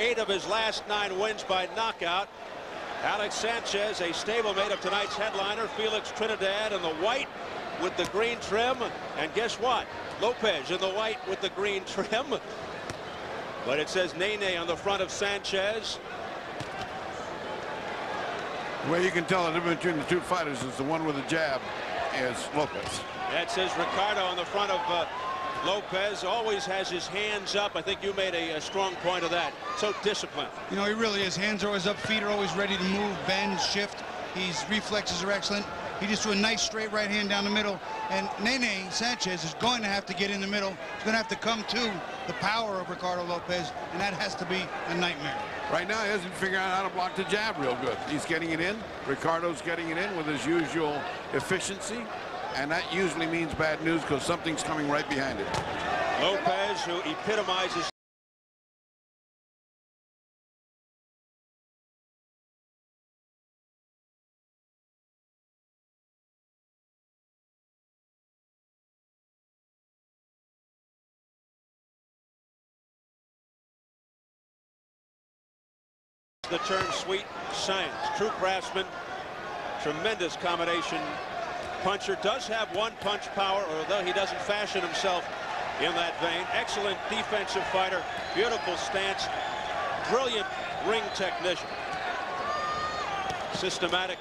8 of his last 9 wins by knockout. Alex Sanchez, a stablemate of tonight's headliner, Felix Trinidad in the white with the green trim. And guess what? Lopez in the white with the green trim. But it says Nene on the front of Sanchez. Well, you can tell the difference between the two fighters is the one with the jab is Lopez. That says Ricardo on the front of Lopez. Always has his hands up. I think you made a strong point of that. So disciplined. You know, he really is. Hands are always up, feet are always ready to move, bend, shift. His reflexes are excellent. He just threw a nice straight right hand down the middle. And Nene Sanchez is going to have to get in the middle. He's going to have to come to the power of Ricardo Lopez, and that has to be a nightmare. Right now, he hasn't figured out how to block the jab real good. He's getting it in. Ricardo's getting it in with his usual efficiency. And that usually means bad news because something's coming right behind it. Lopez, who epitomizes the turn sweet science. True craftsman, tremendous combination puncher. Does have one punch power, although he doesn't fashion himself in that vein. Excellent defensive fighter, beautiful stance, brilliant ring technician. Systematic,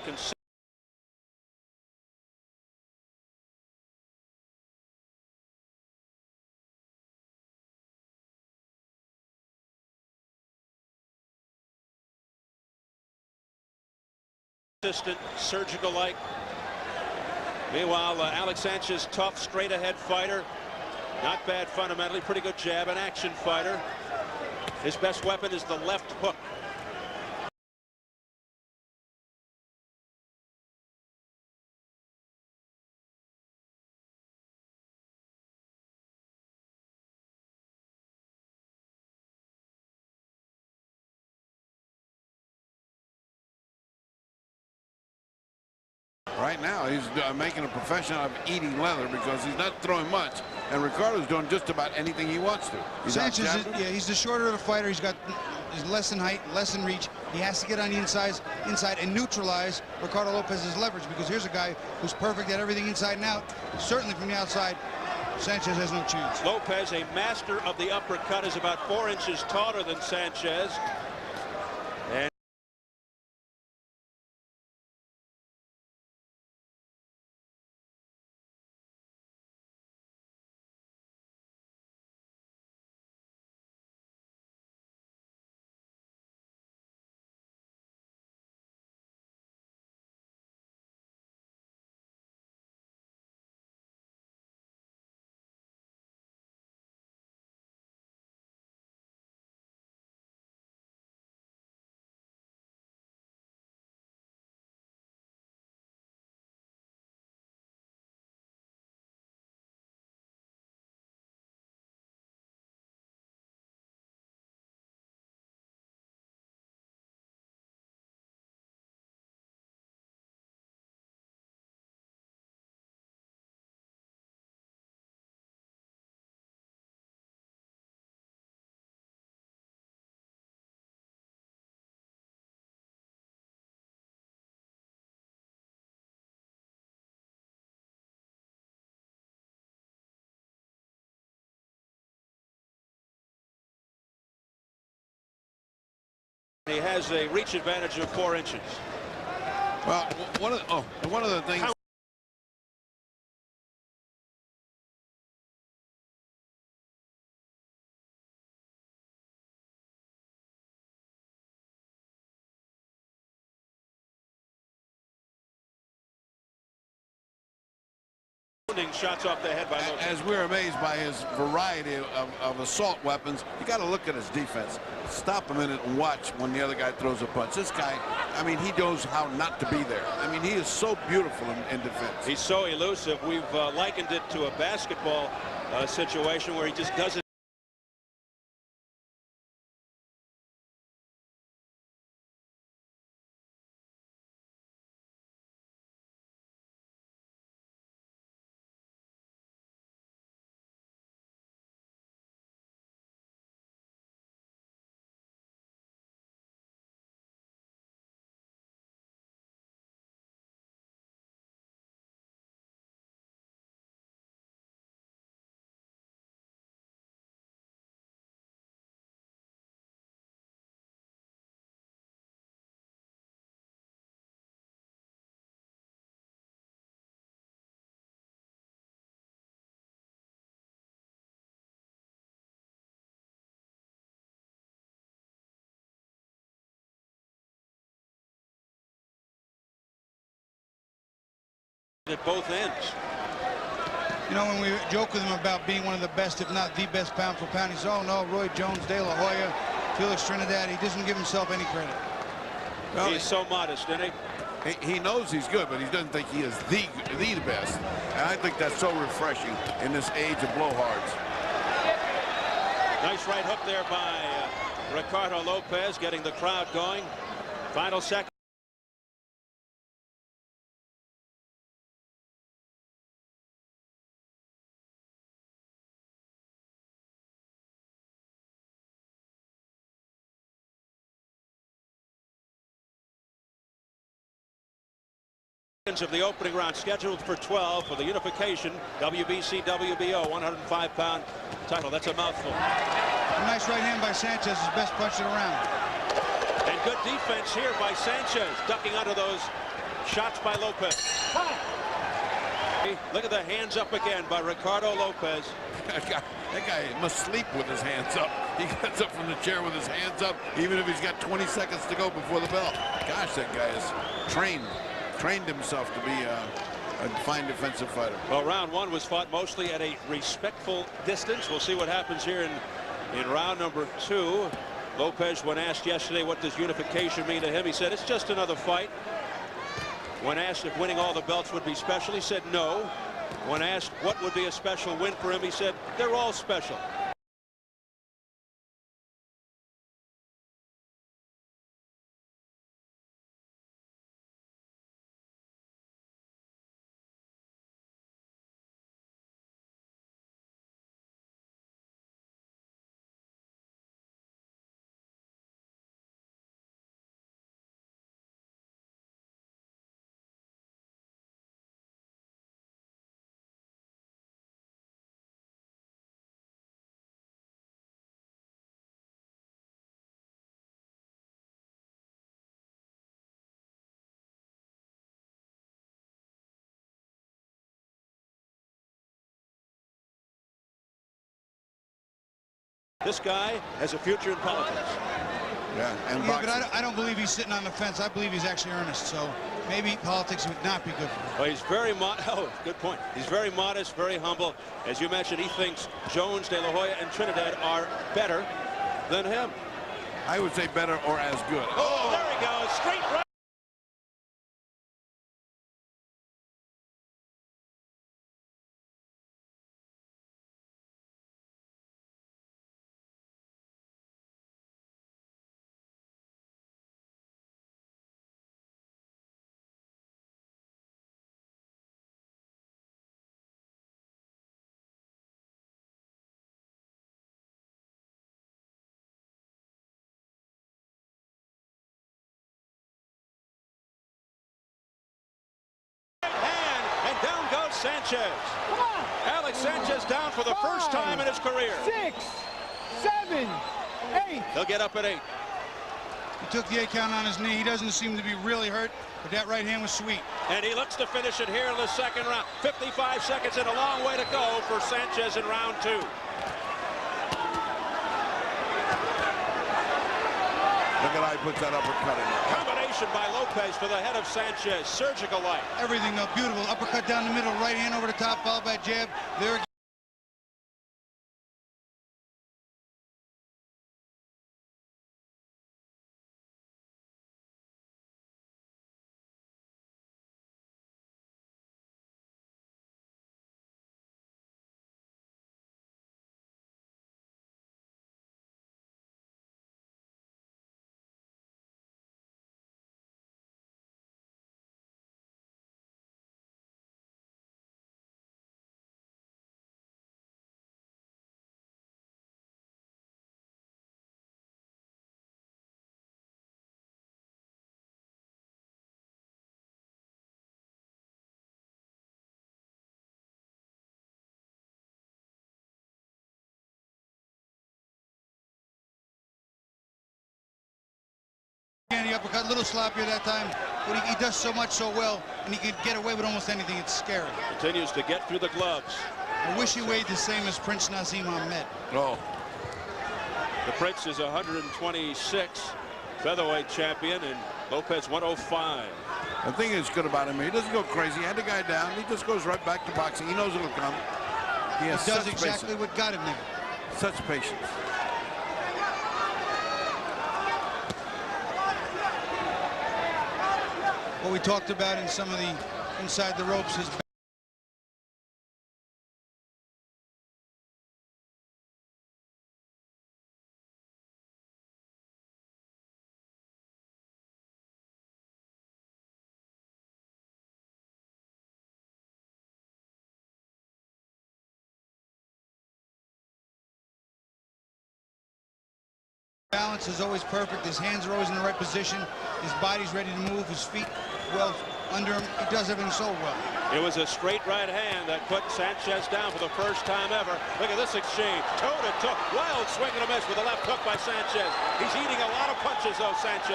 consistent, surgical-like. Meanwhile, Alex Sanchez, tough, straight-ahead fighter. Not bad fundamentally, pretty good jab, an action fighter. His best weapon is the left hook. Right now, he's making a profession out of eating leather because he's not throwing much, and Ricardo's doing just about anything he wants to. He's Sanchez, he's the shorter of the fighter. He's got less in height, less in reach. He has to get on the inside and neutralize Ricardo Lopez's leverage, because here's a guy who's perfect at everything inside and out. Certainly from the outside, Sanchez has no chance. Lopez, a master of the uppercut, is about 4 inches taller than Sanchez. And he has a reach advantage of 4 inches. Well, one of the things. Shots off the head by Lopez. As we're amazed by his variety of assault weapons, you got to look at his defense. Stop a minute and watch when the other guy throws a punch. This guy, I mean, he knows how not to be there. I mean, he is so beautiful in defense. He's so elusive. We've likened it to a basketball situation where he just doesn't at both ends. You know, when we joke with him about being one of the best, if not the best pound for pound, he says, oh no, Roy Jones, De La Hoya, Felix Trinidad. He doesn't give himself any credit. Well, he's so modest, isn't he? He knows he's good, but he doesn't think he is the best. And I think that's so refreshing in this age of blowhards. Nice right hook there by Ricardo Lopez, getting the crowd going. Final second. Of the opening round, scheduled for 12 for the unification WBC WBO 105-pound title. That's a mouthful. A nice right hand by Sanchez, his best punch of the round. And good defense here by Sanchez, ducking under those shots by Lopez. Look at the hands up again by Ricardo Lopez. That guy must sleep with his hands up. He gets up from the chair with his hands up, even if he's got 20 seconds to go before the bell. Gosh, that guy is trained himself to be a fine defensive fighter. Well, round one was fought mostly at a respectful distance. We'll see what happens here in round number two. Lopez, when asked yesterday what does unification mean to him, he said it's just another fight. When asked if winning all the belts would be special, he said no. When asked what would be a special win for him, he said they're all special. This guy has a future in politics. Yeah, and but I don't believe he's sitting on the fence. I believe he's actually earnest. So maybe politics would not be good for him. Well, he's very good point. He's very modest, very humble. As you mentioned, he thinks Jones, De La Hoya, and Trinidad are better than him. I would say better or as good. Oh, there he goes. Straight right. Sanchez. Alex Sanchez down for the first time in his career. 6, 7, 8. He'll get up at 8. He took the 8 count on his knee. He doesn't seem to be really hurt, but that right hand was sweet. And he looks to finish it here in the second round. 55 seconds and a long way to go for Sanchez in round 2. Look at how he puts that uppercut in there. Combination by Lopez to the head of Sanchez. Surgical like. Everything though, beautiful. Uppercut down the middle, right hand over the top, followed by jab. There again. And the uppercut, a little sloppier that time, but he does so much so well, and he can get away with almost anything. It's scary. Continues to get through the gloves. I wish he weighed the same as Prince Nazim Ahmed. Oh. The Prince is 126 featherweight champion, and Lopez 105. The thing is good about him, he doesn't go crazy. He had the guy down. He just goes right back to boxing. He knows it'll come. He has He does such exactly patience. what got him there. Such patience. What we talked about in some of the inside the ropes is balance is always perfect. His hands are always in the right position. His body's ready to move. His feet well under him. He does everything so well. It was a straight right hand that put Sanchez down for the first time ever. Look at this exchange. Toe-to-toe. Wild swing and a miss with the left hook by Sanchez. He's eating a lot of punches, though, Sanchez.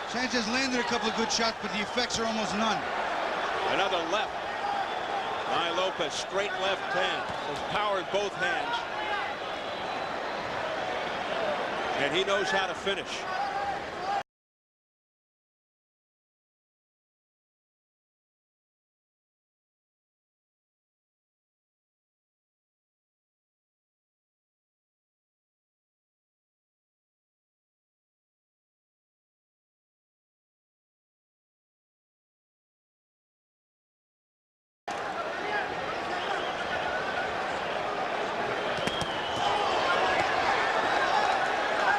Sanchez landed a couple of good shots, but the effects are almost none. Another left by Lopez. Straight left hand. There's power in both hands. And he knows how to finish.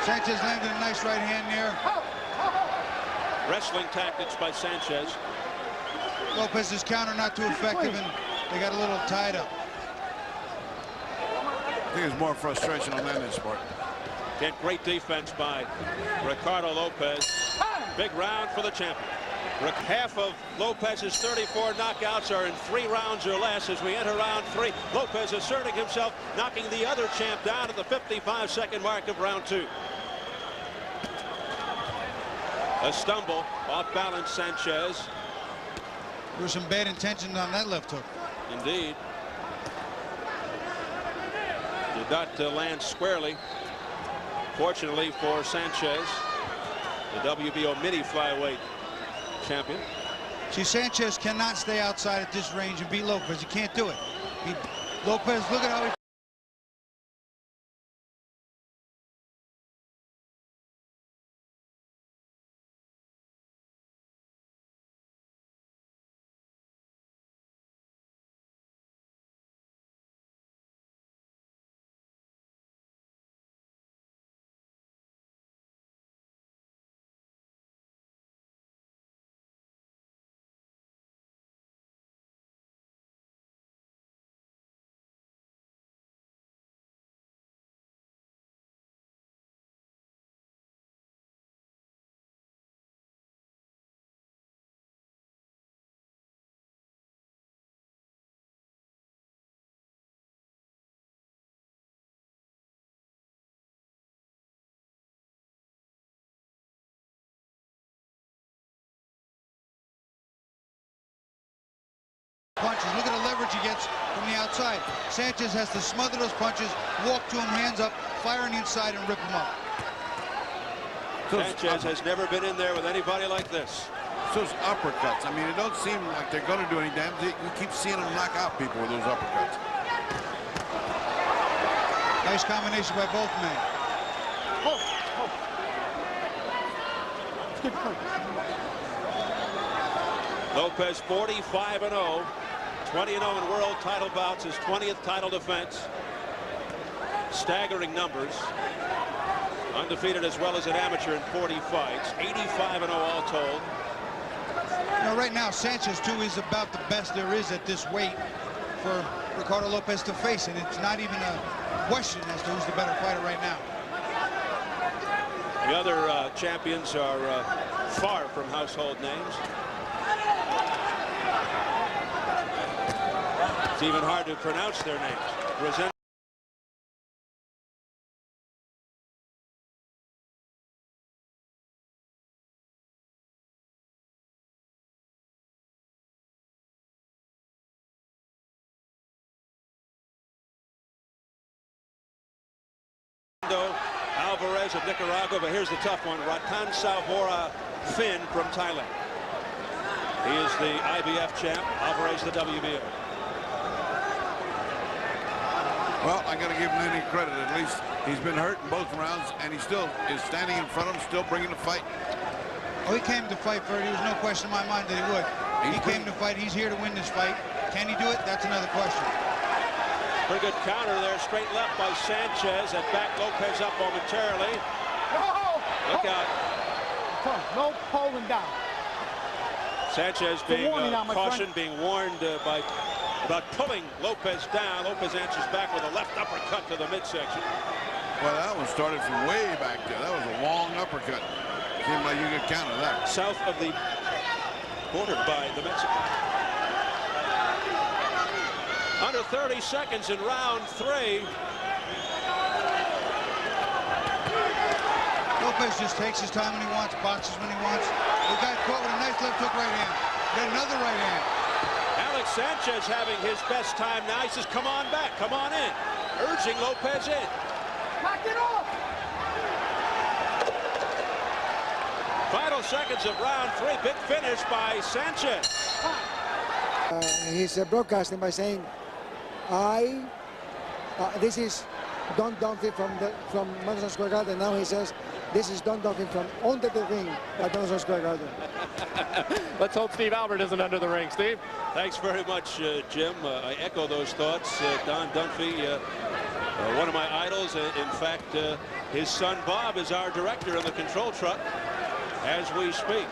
Sanchez landed a nice right hand there. Wrestling tactics by Sanchez. Lopez's counter not too effective, and they got a little tied up. I think there's more frustration on that in this sport. Get great defense by Ricardo Lopez. Big round for the champion. Half of Lopez's 34 knockouts are in 3 rounds or less as we enter round 3. Lopez asserting himself, knocking the other champ down at the 55-second mark of round 2. A stumble, off balance Sanchez. There were some bad intentions on that left hook. Indeed. Did not land squarely. Fortunately for Sanchez, the WBO mini flyweight champion. See, Sanchez cannot stay outside at this range and beat Lopez. He can't do it. Lopez, look at how he... punches. Look at the leverage he gets from the outside. Sanchez has to smother those punches, walk to him, hands up, fire on the inside, and rip him up. Sanchez has never been in there with anybody like this. Those uppercuts, I mean, it don't seem like they're going to do any damage. You keep seeing them knock out people with those uppercuts. Nice combination by both men. Lopez 45-0, 20-0 in world title bouts, his 20th title defense. Staggering numbers. Undefeated as well as an amateur in 40 fights. 85-0 all told. You know, right now, Sanchez, too, is about the best there is at this weight for Ricardo Lopez to face, and it's not even a question as to who's the better fighter right now. The other champions are far from household names. It's even hard to pronounce their names. Alvarez of Nicaragua, but here's the tough one. Ratan Salvora Finn from Thailand. He is the IBF champ. Alvarez the WBO. Well, I got to give him any credit. At least he's been hurt in both rounds, and he still is standing in front of him, still bringing the fight. Oh, he came to fight for it. There was no question in my mind that he would. He came to fight. He's here to win this fight. Can he do it? That's another question. Pretty good counter there, straight left by Sanchez, and back Lopez up momentarily. No! Look out. No pulling down. Sanchez being cautioned, being warned about pulling Lopez down. Lopez answers back with a left uppercut to the midsection. Well, that one started from way back there. That was a long uppercut. Seemed like you could counter that. South of the border by the Mexican. Under 30 seconds in round 3. Lopez just takes his time when he wants, boxes when he wants. The guy caught with a nice left hook right hand. Then another right hand. Alex Sanchez having his best time now. He says, come on back, come on in. Urging Lopez in. Knock it off! Final seconds of round 3. Big finish by Sanchez. He's broadcasting by saying, this is Don Dunphy from Madison Square Garden. Now he says, this is Don Dunphy from under the ring at Madison Square Garden. Let's hope Steve Albert isn't under the ring, Steve. Thanks very much, Jim. I echo those thoughts. Don Dunphy, one of my idols. In fact, his son Bob is our director in the control truck as we speak.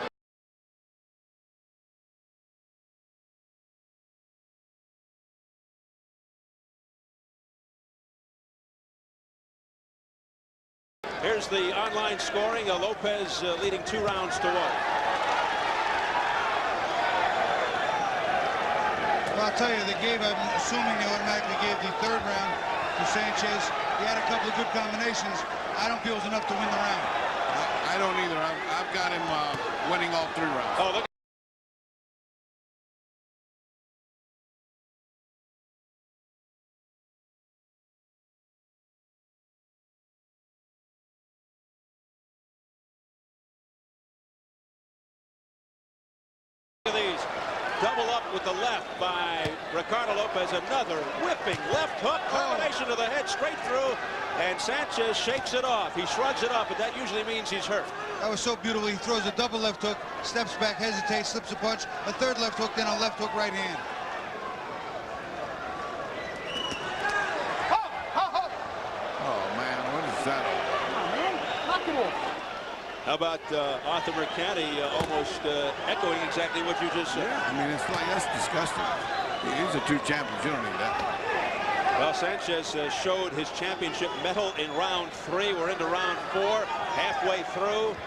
Here's the online scoring. Lopez leading 2 rounds to 1. Well, I'll tell you, I'm assuming they automatically gave the 3rd round to Sanchez. He had a couple of good combinations. I don't feel it was enough to win the round. I don't either. I've got him winning all 3 rounds. Oh, look. These double up with the left by Ricardo Lopez. Another whipping left hook combination to the head straight through, and Sanchez shakes it off. He shrugs it off, but that usually means he's hurt. That was so beautiful. He throws a double left hook, steps back, hesitates, slips a punch, a 3rd left hook, then a left hook right hand. Oh man, what is that? Come on, man. Knock it off. How about Arthur Mercante almost echoing exactly what you just said? Yeah, I mean, it's like, that's disgusting. These are 2 champions. You don't need that. Well, Sanchez showed his championship medal in round 3. We're into round 4, halfway through.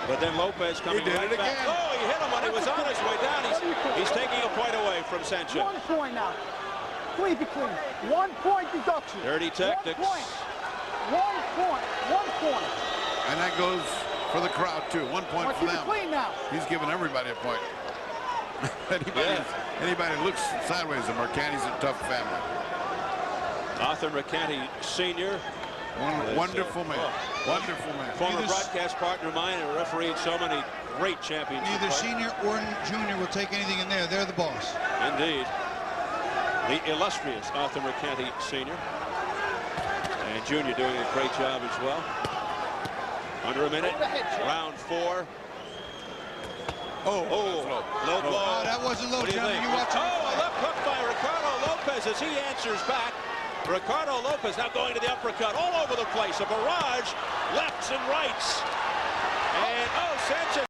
But then Lopez coming right back. Again. Oh, he hit him when he was on his way down. He's taking a point away from Sanchez. 1 point now. Clean be clean. 1 point deduction. Dirty tactics. 1 point. 1 point. 1 point. And that goes for the crowd, too. 1 point for them. Clean now. He's giving everybody a point. Anybody that looks sideways at Mercante's a tough family. Arthur Mercante Sr. Wonderful man. Wonderful man. Former broadcast partner of mine and refereed so many great championships. Neither senior or junior will take anything in there. They're the boss. Indeed. The illustrious Arthur Mercante Sr. And Junior doing a great job as well. Under a minute. Round 4. Oh, low blow. Oh, that wasn't low, gentlemen. You watch it. Oh, a left hook by Ricardo Lopez as he answers back. Ricardo Lopez now going to the uppercut all over the place. A barrage, lefts and rights. And, oh, Sanchez.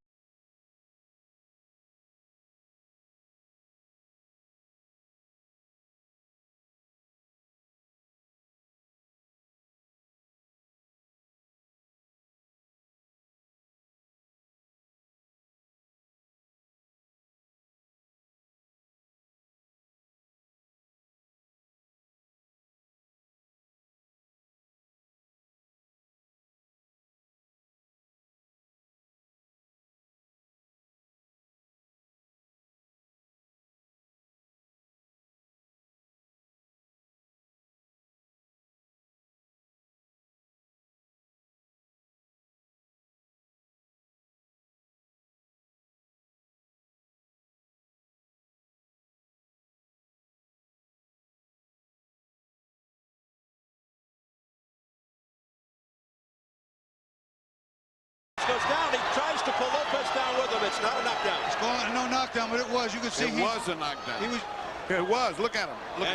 no knockdown, but it was. You could see it was a knockdown. He was. It was. Look at him. Look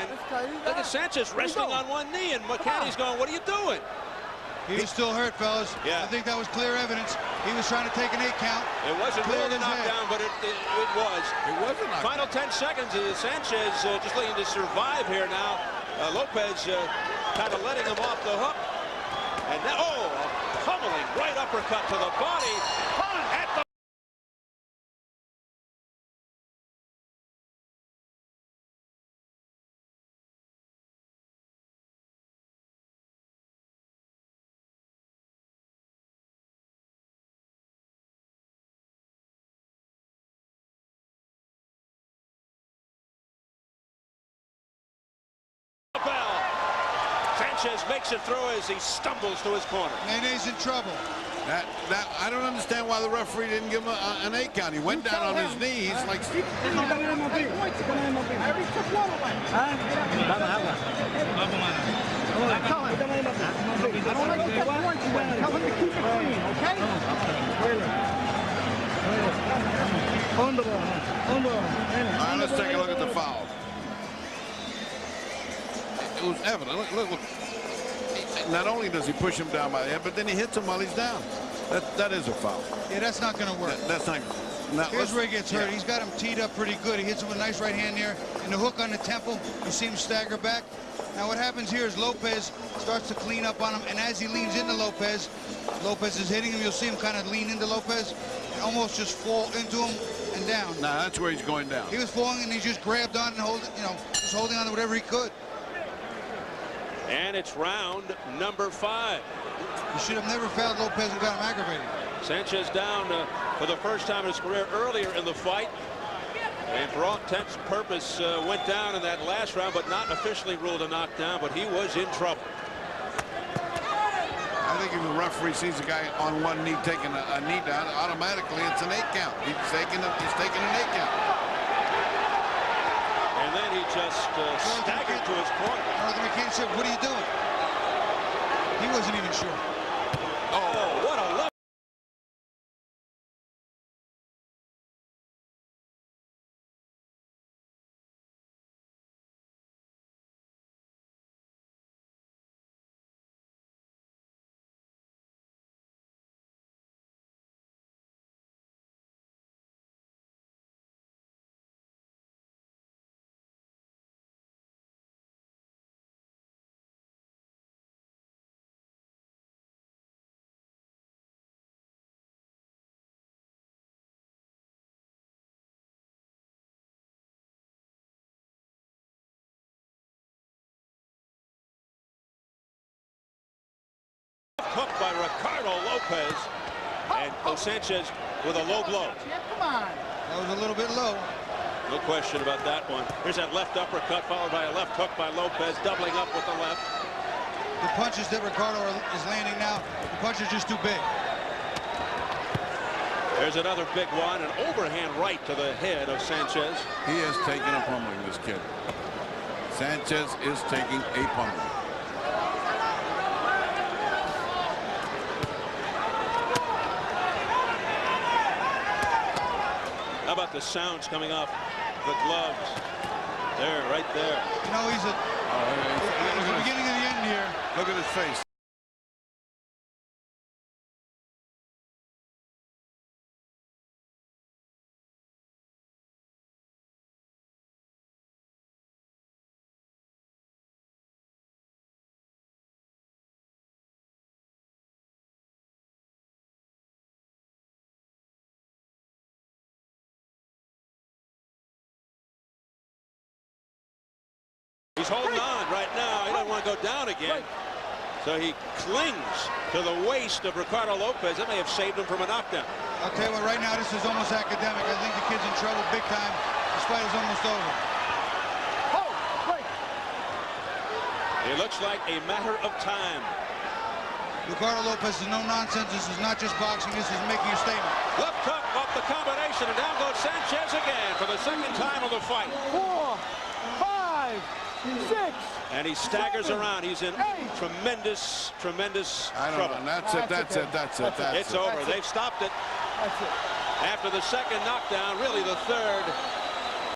Look at Sanchez wrestling on one knee, and McCanny's going, "What are you doing?" He was still hurt, fellas. Yeah. I think that was clear evidence. He was trying to take an 8 count. It wasn't really a knockdown, but it was. It was a knockdown. Final 10 seconds. Sanchez just looking to survive here now. Lopez kind of letting him off the hook. And now, a pummeling right uppercut to the body. At the bell. Sanchez makes it through as he stumbles to his corner. Nene's in trouble. I don't understand why the referee didn't give him an 8 count. He went down on his knees like. Let's take a look at the foul. It was evident. Look. Not only does he push him down by the head, but then he hits him while he's down. That is a foul. Yeah, that's not going to work. That's not. Here's where he gets hurt. He's got him teed up pretty good. He hits him with a nice right hand there, and the hook on the temple. You see him stagger back. Now what happens here is Lopez starts to clean up on him, and as he leans into Lopez, Lopez is hitting him. You'll see him kind of lean into Lopez and almost just fall into him and down. Nah, that's where he's going down. He was falling, and he just grabbed on and just holding on to whatever he could. And it's round number 5. He should have never fouled Lopez and got him aggravated. Sanchez down for the first time in his career earlier in the fight. And for all intents and purpose, went down in that last round, but not officially ruled a knockdown, but he was in trouble. I think if the referee sees a guy on one knee taking a knee down, automatically it's an 8 count. He's taking an 8 count. And then he just staggered to his corner. Arthur McCann said, "What are you doing?" He wasn't even sure. Oh, what a left. Hook by Ricardo Lopez, and Sanchez with a low blow. Come on. That was a little bit low. No question about that one. Here's that left uppercut followed by a left hook by Lopez, doubling up with the left. The punches that Ricardo is landing now, the punch is just too big. There's another big one, an overhand right to the head of Sanchez. He is taking a pummeling, this kid. Sanchez is taking a pummeling. How about the sounds coming off the gloves? There, right there. You know, he's the beginning of the end here. Look at his face. He's holding on right now. He doesn't want to go down again. So he clings to the waist of Ricardo Lopez. That may have saved him from a knockdown. I'll tell you what, right now this is almost academic. I think the kid's in trouble big time. This fight is almost over. It looks like a matter of time. Ricardo Lopez is no nonsense. This is not just boxing. This is making a statement. Left hook off the combination, and down goes Sanchez again for the second time of the fight. 4, 5, 6. And he staggers around. He's in tremendous I don't trouble. know. That's it. It's over. They've stopped it. That's it. After the second knockdown, really the third,